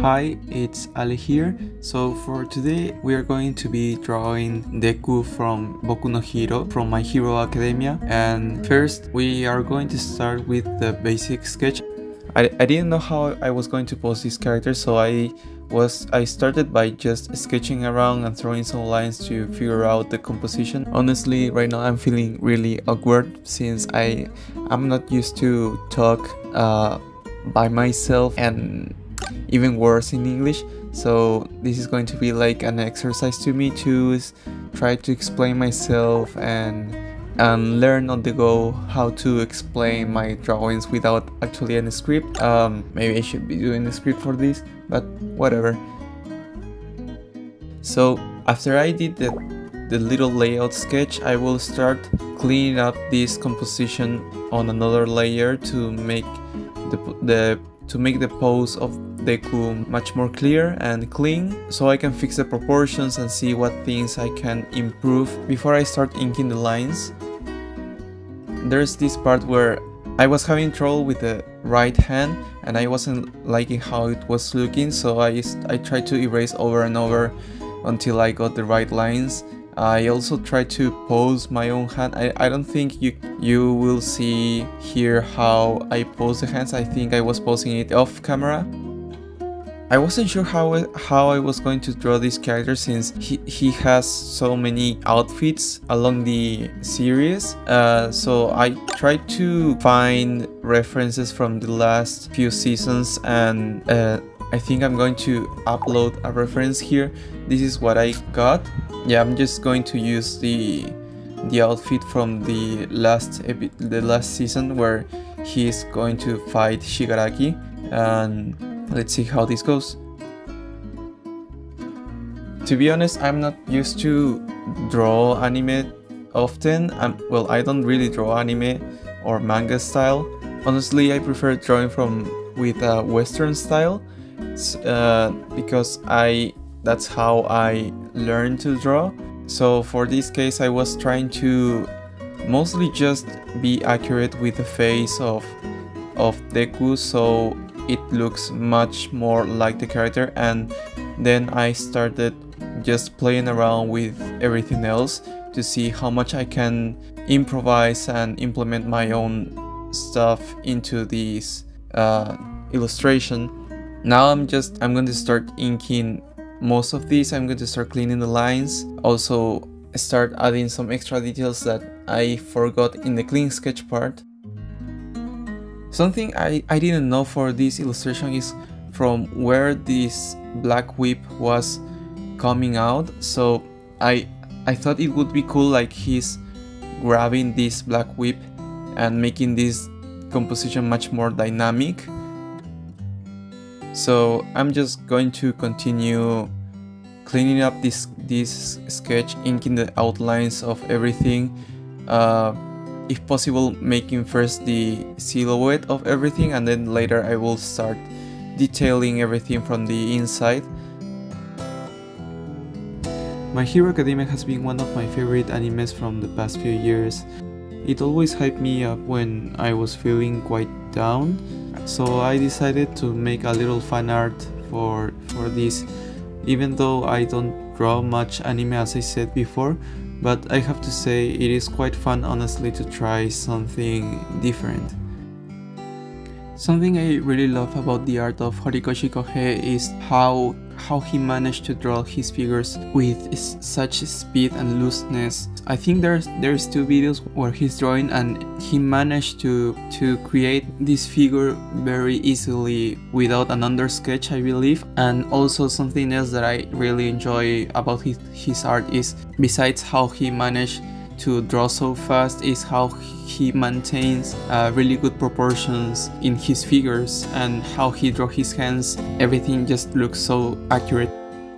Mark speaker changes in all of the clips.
Speaker 1: Hi, it's Ali here. So for today we are going to be drawing Deku from Boku no Hero from My Hero Academia, and first we are going to start with the basic sketch. I didn't know how I was going to pose this character, so I started by just sketching around and throwing some lines to figure out the composition. Honestly, right now I'm feeling really awkward since I'm not used to talk by myself, and even worse in English, so this is going to be like an exercise to me to try to explain myself and learn on the go how to explain my drawings without actually any script. Maybe I should be doing a script for this, but whatever. So after I did the little layout sketch, I will start cleaning up this composition on another layer to make the pose of Deku much more clear and clean, so I can fix the proportions and see what things I can improve before I start inking the lines. There's this part where I was having trouble with the right hand and I wasn't liking how it was looking, so I tried to erase over and over until I got the right lines. I also tried to pose my own hand. I don't think you will see here how I pose the hands. I think I was posing it off camera. I wasn't sure how I was going to draw this character since he has so many outfits along the series. So I tried to find references from the last few seasons, and I think I'm going to upload a reference here. This is what I got. Yeah, I'm just going to use the outfit from the last season where he's going to fight Shigaraki, and let's see how this goes. To be honest, I'm not used to draw anime often. Well, I don't really draw anime or manga style. Honestly, I prefer drawing with a Western style, because that's how I learned to draw. So for this case, I was trying to mostly just be accurate with the face of Deku, so it looks much more like the character, and then I started just playing around with everything else to see how much I can improvise and implement my own stuff into this illustration. Now I'm going to start inking most of these. I'm going to start cleaning the lines, also start adding some extra details that I forgot in the clean sketch part. Something I didn't know for this illustration is from where this black whip was coming out, so I thought it would be cool like he's grabbing this black whip and making this composition much more dynamic. So I'm just going to continue cleaning up this sketch, inking the outlines of everything, if possible making first the silhouette of everything, and then later I will start detailing everything from the inside. My Hero Academia has been one of my favorite animes from the past few years. It always hyped me up when I was feeling quite down, so I decided to make a little fan art for this, even though I don't draw much anime as I said before, but I have to say it is quite fun honestly to try something different. Something I really love about the art of Horikoshi Kohei is how he managed to draw his figures with such speed and looseness. I think there's two videos where he's drawing and he managed to create this figure very easily without an undersketch, I believe. And also something else that I really enjoy about his art is, besides how he managed to draw so fast, is how he maintains really good proportions in his figures, and how he draws his hands. Everything just looks so accurate.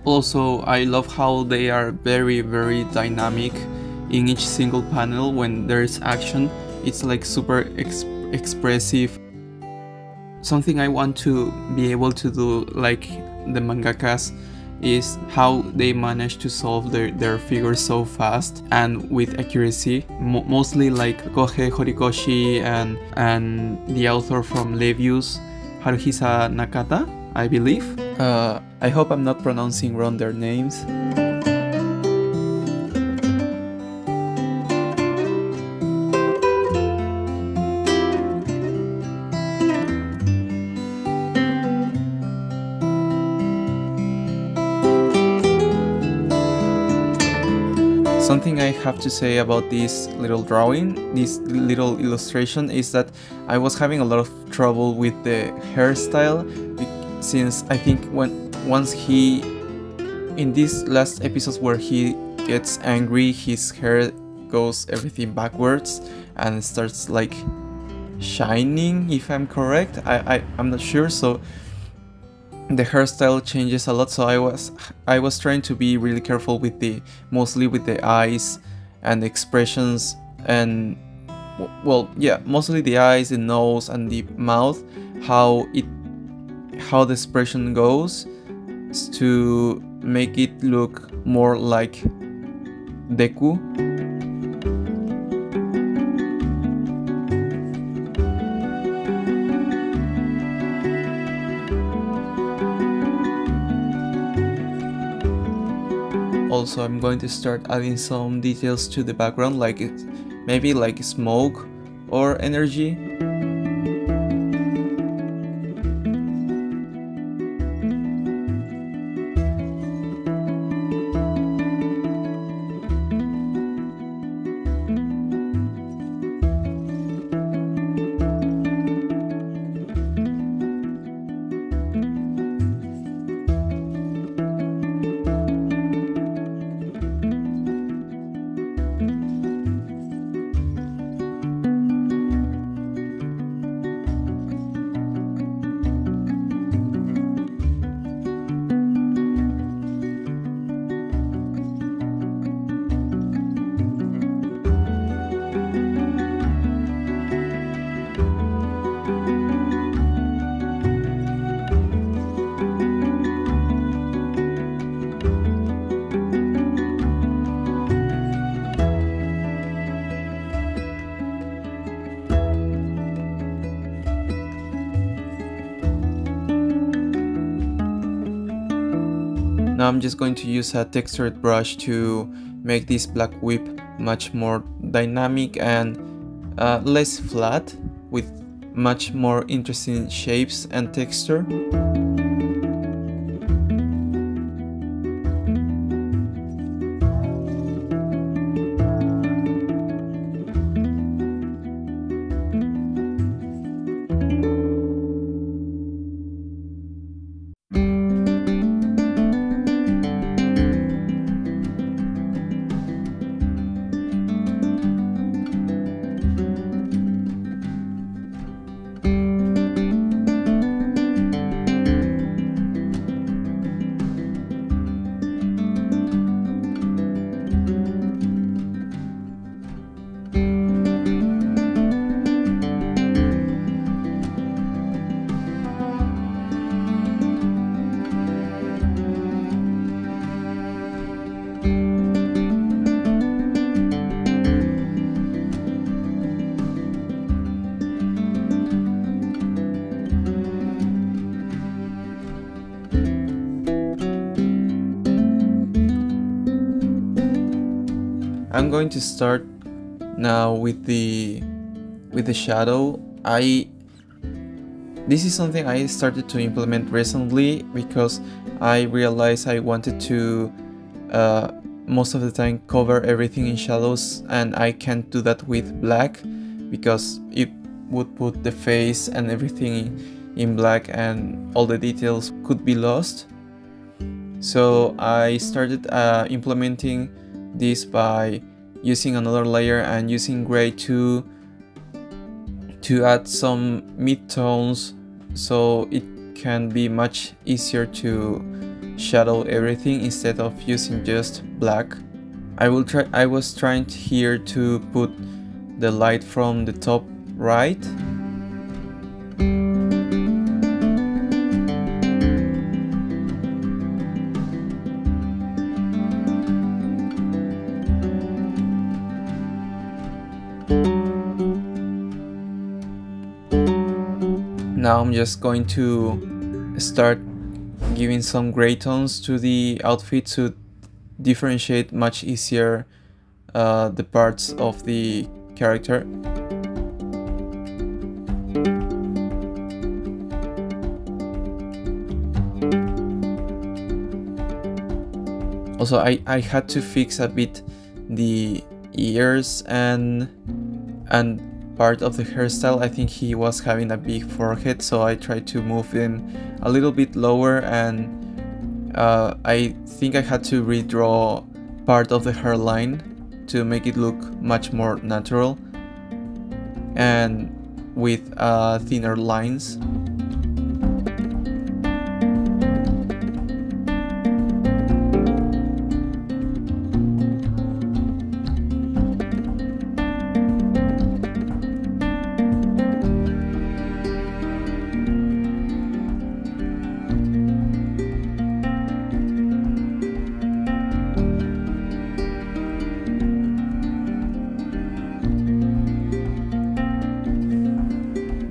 Speaker 1: Also, I love how they are very dynamic in each single panel. When there's action, it's like super expressive. Something I want to be able to do like the mangakas is how they manage to solve their figures so fast and with accuracy, mostly like Kohei Horikoshi and the author from Levius, Haruhisa Nakata. I believe. I hope I'm not pronouncing wrong their names. Something I have to say about this little drawing, this little illustration, is that I was having a lot of trouble with the hairstyle, since I think once he, in these last episodes where he gets angry, his hair goes everything backwards and starts like shining, if I'm correct. I'm not sure, so the hairstyle changes a lot, so I was trying to be really careful with mostly with the eyes and the expressions, and well, yeah, mostly the eyes, the nose and the mouth, how the expression goes, to make it look more like deku. Also, I'm going to start adding some details to the background, like maybe like smoke or energy. Now I'm just going to use a textured brush to make this black whip much more dynamic and less flat, with much more interesting shapes and texture. I'm going to start now with the shadow. This is something I started to implement recently because I realized I wanted to most of the time cover everything in shadows, and I can't do that with black because it would put the face and everything in black and all the details could be lost. So I started implementing this by using another layer and using gray to add some mid-tones, so it can be much easier to shadow everything instead of using just black. I was trying here to put the light from the top right. Now I'm just going to start giving some gray tones to the outfit to differentiate much easier the parts of the character. Also, I had to fix a bit the ears and part of the hairstyle. I think he was having a big forehead, so I tried to move him a little bit lower, and I think I had to redraw part of the hairline to make it look much more natural and with thinner lines.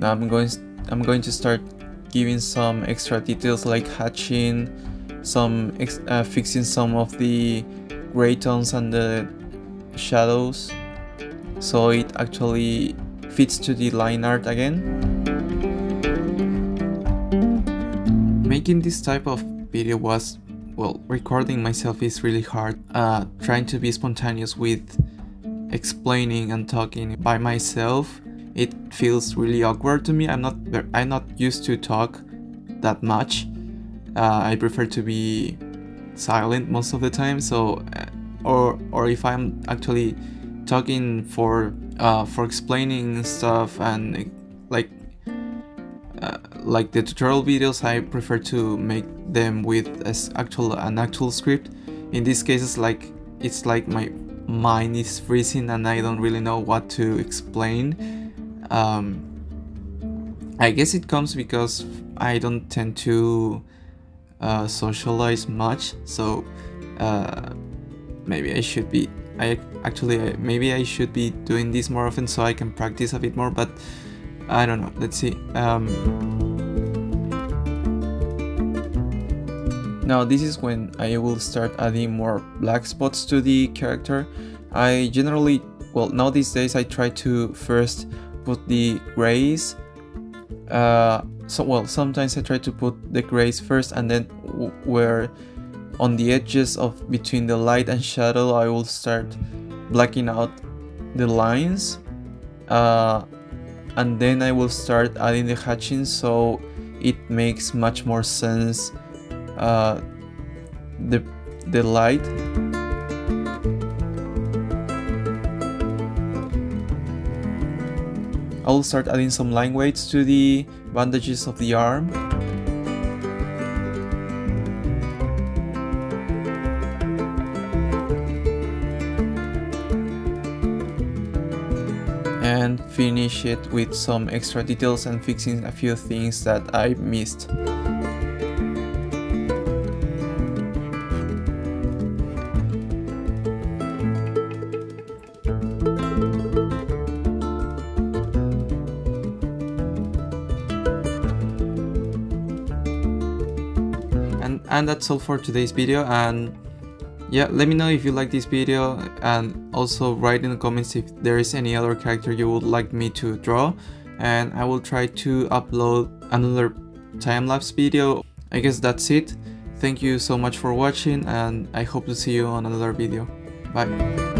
Speaker 1: Now I'm going to start giving some extra details like hatching, fixing some of the gray tones and the shadows, so it actually fits to the line art again. Making this type of video was, well, recording myself is really hard. Trying to be spontaneous with explaining and talking by myself, it feels really awkward to me. I'm not used to talk that much. I prefer to be silent most of the time. So, or if I'm actually talking for explaining stuff and like the tutorial videos, I prefer to make them with an actual script. In these cases, it's like my mind is freezing and I don't really know what to explain. I guess it comes because I don't tend to socialize much, so maybe I should be maybe I should be doing this more often so I can practice a bit more, but I don't know. Let's see. Now this is when I will start adding more black spots to the character. I generally, well, now these days I try to first put the grays. Sometimes I try to put the grays first, and then where on the edges of between the light and shadow I will start blacking out the lines, and then I will start adding the hatching, so it makes much more sense. The light. I will start adding some line weights to the bandages of the arm. And finish it with some extra details and fixing a few things that I missed. And that's all for today's video, and yeah, let me know if you like this video, and also write in the comments if there is any other character you would like me to draw, and I will try to upload another time-lapse video. I guess that's it. Thank you so much for watching, and I hope to see you on another video. Bye.